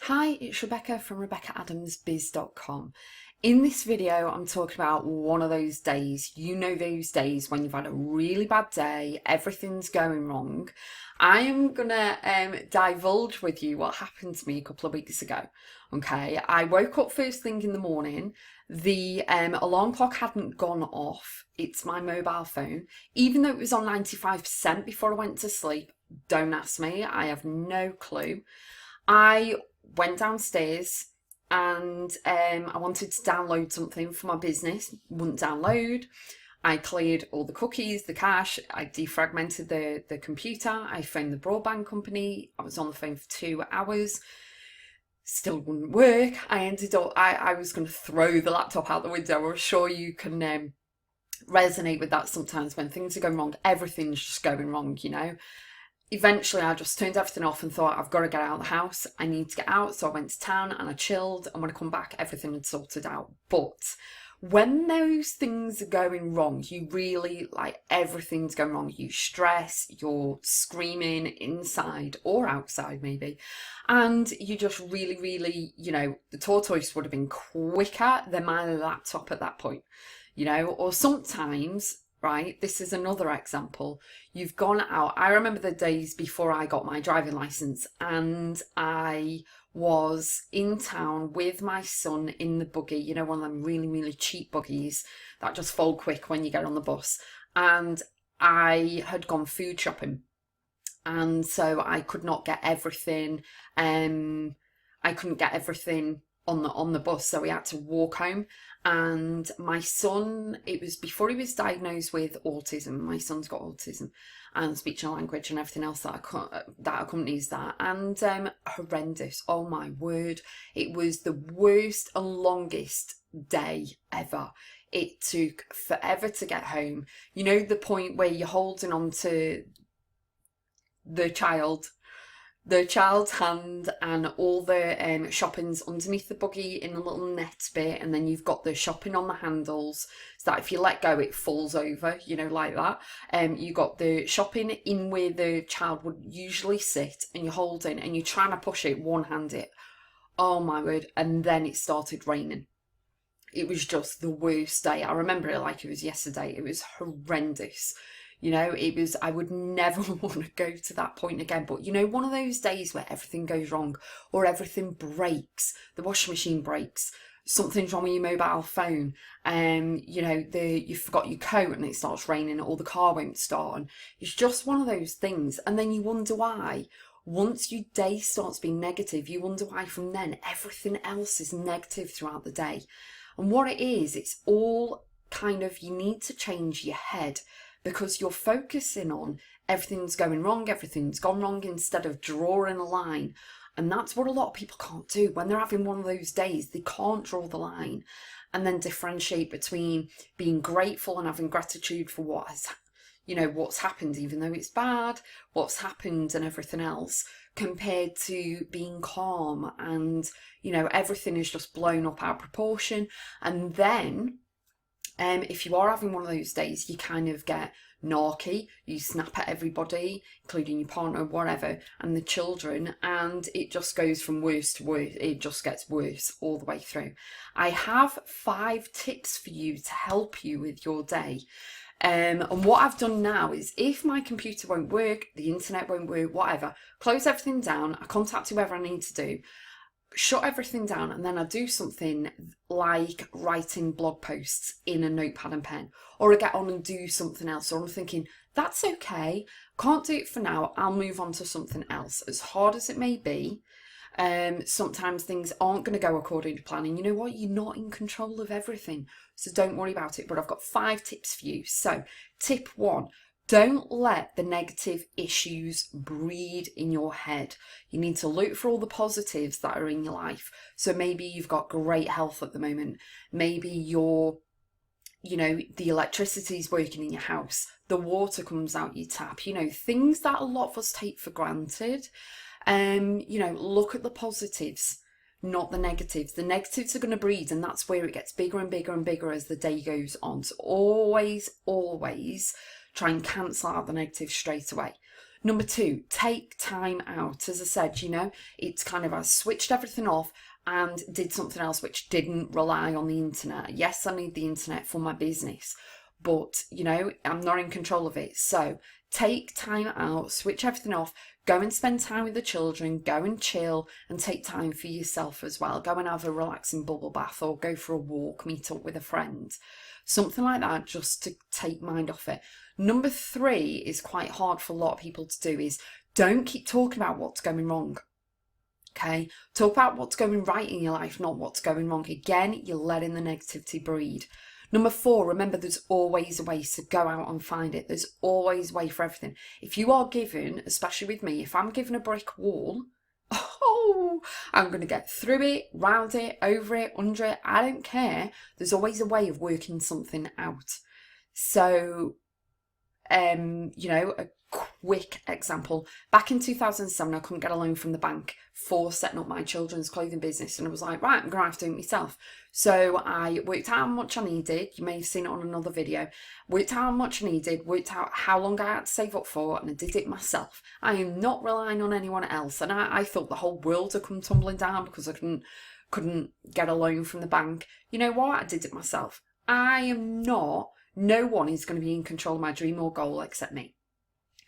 Hi, it's Rebecca from RebeccaAdamsBiz.com. In this video, I'm talking about one of those days. You know those days when you've had a really bad day, everything's going wrong. I am gonna divulge with you what happened to me a couple of weeks ago. Okay, I woke up first thing in the morning. The alarm clock hadn't gone off. It's my mobile phone. Even though it was on 95% before I went to sleep, don't ask me, I have no clue. I went downstairs and I wanted to download something for my business. Wouldn't download. I cleared all the cookies, the cache. I defragmented the computer. I phoned the broadband company. I was on the phone for 2 hours. Still wouldn't work. I was going to throw the laptop out the window. I'm sure you can resonate with that sometimes when things are going wrong. Everything's just going wrong, you know. Eventually, I just turned everything off and thought, I've got to get out of the house. I need to get out. So I went to town and I chilled. And when I come back, everything had sorted out. But when those things are going wrong, you really, like, everything's going wrong. You stress, you're screaming inside or outside maybe. And you just really, the tortoise would have been quicker than my laptop at that point, or sometimes. Right, this is another example. You've gone out. I remember the days before I got my driving license, and I was in town with my son in the buggy, one of them really cheap buggies that just fold quick when you get on the bus. And I had gone food shopping, and so I could not get everything. I couldn't get everything on the bus, so we had to walk home. And my son, it was before he was diagnosed with autism. My son's got autism and speech and language and everything else that accompanies that. And horrendous. Oh my word. It was the worst and longest day ever. It took forever to get home. You know, the point where you're holding on to the child's hand, and all the shopping's underneath the buggy in a little net bit, and then you've got the shopping on the handles so that if you let go it falls over, like that. You got the shopping in where the child would usually sit, and you're holding and you're trying to push it one-handed. Oh my word. And then it started raining. It was just the worst day. I remember it like it was yesterday. It was horrendous. I would never want to go to that point again. But, one of those days where everything goes wrong or everything breaks, the washing machine breaks, something's wrong with your mobile phone, you forgot your coat and it starts raining, or the car won't start. And it's just one of those things. And then you wonder why. Once your day starts being negative, you wonder why from then everything else is negative throughout the day. And what it is, it's all kind of, you need to change your head, because you're focusing on everything's going wrong, everything's gone wrong, instead of drawing a line. And that's what a lot of people can't do. When they're having one of those days, they can't draw the line and then differentiate between being grateful and having gratitude for what's happened, even though it's bad, what's happened and everything else, compared to being calm and, everything is just blown up out of proportion. And then if you are having one of those days, you kind of get narky, you snap at everybody, including your partner, whatever, and the children, and it just goes from worse to worse. It just gets worse all the way through. I have 5 tips for you to help you with your day. And what I've done now is, if my computer won't work, the internet won't work, whatever, close everything down, I contact whoever I need to do, shut everything down, and then I do something like writing blog posts in a notepad and pen, or I get on and do something else, or I'm thinking, that's okay, can't do it for now, I'll move on to something else. As hard as it may be, sometimes things aren't going to go according to plan, and you know what, you're not in control of everything, so don't worry about it. But I've got 5 tips for you. So tip 1, don't let the negative issues breed in your head. You need to look for all the positives that are in your life. So maybe you've got great health at the moment. Maybe the electricity's working in your house. The water comes out your tap. Things that a lot of us take for granted. Look at the positives, not the negatives. The negatives are going to breed, and that's where it gets bigger and bigger and bigger as the day goes on. So always try and cancel out the negative straight away. Number 2, take time out. As I said, it's kind of I switched everything off and did something else which didn't rely on the internet. Yes, I need the internet for my business, but I'm not in control of it. So take time out, switch everything off, go and spend time with the children, go and chill, and take time for yourself as well. Go and have a relaxing bubble bath, or go for a walk, meet up with a friend. Something like that, just to take mind off it. Number 3 is quite hard for a lot of people to do, is don't keep talking about what's going wrong. Okay, talk about what's going right in your life, not what's going wrong. Again, you're letting the negativity breed. Number 4, remember there's always a way, so go out and find it. There's always a way for everything. If you are given, especially with me, if I'm given a brick wall, I'm going to get through it, round it, over it, under it. I don't care. There's always a way of working something out. So, a quick example. Back in 2007, I couldn't get a loan from the bank for setting up my children's clothing business. And I was like, right, I'm going to have to do it myself. So I worked out how much I needed. You may have seen it on another video. Worked out how much I needed, worked out how long I had to save up for, and I did it myself. I am not relying on anyone else. And I thought the whole world had come tumbling down because I couldn't get a loan from the bank. You know what? I did it myself. No one is going to be in control of my dream or goal except me.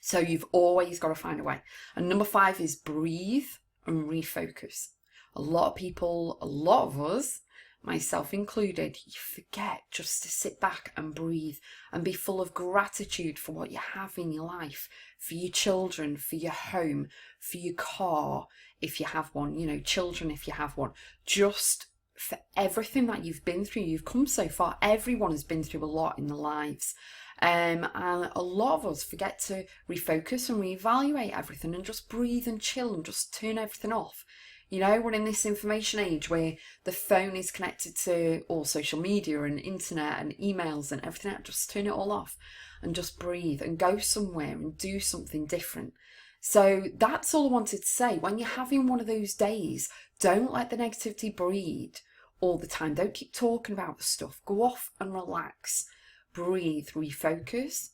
So you've always got to find a way. And number 5 is breathe and refocus. A lot of people, a lot of us, myself included, you forget just to sit back and breathe and be full of gratitude for what you have in your life, for your children, for your home, for your car, if you have one, children if you have one, just for everything that you've been through. You've come so far. Everyone has been through a lot in their lives. And a lot of us forget to refocus and reevaluate everything and just breathe and chill and just turn everything off. We're in this information age where the phone is connected to all social media and internet and emails and everything. Just turn it all off and just breathe and go somewhere and do something different. So that's all I wanted to say. When you're having one of those days, don't let the negativity breed all the time. Don't keep talking about the stuff. Go off and relax. Breathe, refocus,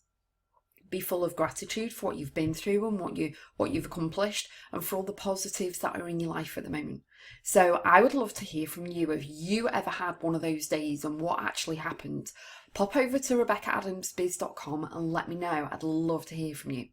be full of gratitude for what you've been through and what you've accomplished, and for all the positives that are in your life at the moment. So I would love to hear from you. Have you ever had one of those days and what actually happened? Pop over to RebeccaAdamsBiz.com and let me know. I'd love to hear from you.